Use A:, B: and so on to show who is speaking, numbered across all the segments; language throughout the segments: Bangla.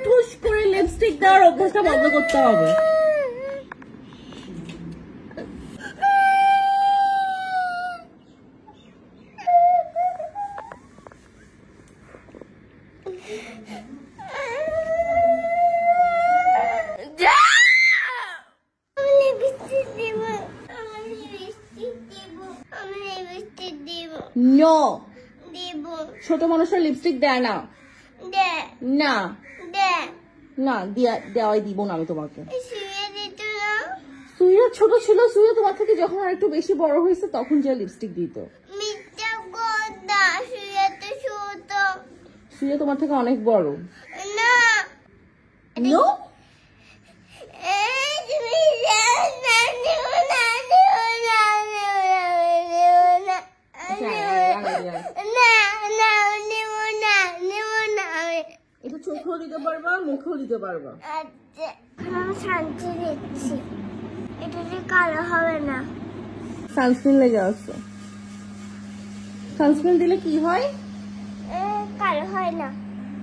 A: ঠুস করে লিপস্টিক দেওয়ার অভ্যাসটা বন্ধ করতে হবে। নো, ছোট মানুষের লিপস্টিক দেয় না। না না, দেওয়াই দিব না আমি তোমাকে। সুইয়া ছোট ছিল, সুইয়া তোমার থেকে যখন আর একটু বেশি বড় হয়েছে তখন যে লিপস্টিক দিত। সুইয়া তোমার থেকে অনেক বড়। নো, এটা চোখেও দিতে পারবা, মুখেও দিতে পারবা।
B: এটা কালো হবে না।
A: সানস্ক্রিন লেগে আছে। সানস্ক্রিন দিলে কি হয়?
B: কালো হয় না।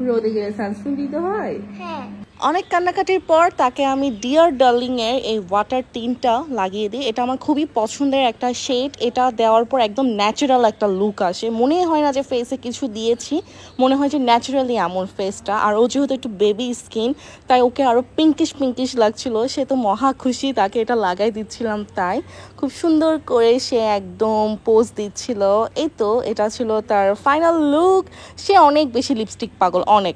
A: রোদে গেলে সানস্ক্রিন দিতে হয়।
B: হ্যাঁ।
A: অনেক কান্নাকাটির পর তাকে আমি ডিয়ার ডার্লিং এর এই ওয়াটার টিনটা লাগিয়ে দিই। এটা আমার খুবই পছন্দের একটা শেড। এটা দেওয়ার পর একদম ন্যাচারাল একটা লুক আসে, মনে হয় না যে ফেসে কিছু দিয়েছি, মনে হয় যে ন্যাচারালি এমন ফেসটা। আর ও যেহেতু একটু বেবি স্কিন, তাই ওকে আরও পিঙ্কিশ লাগছিল। সে তো মহা খুশি, তাকে এটা লাগাই দিচ্ছিলাম, তাই খুব সুন্দর করে সে একদম পোজ দিচ্ছিল। এই তো এটা ছিল তার ফাইনাল লুক। সে অনেক বেশি লিপস্টিক পাগল, অনেক।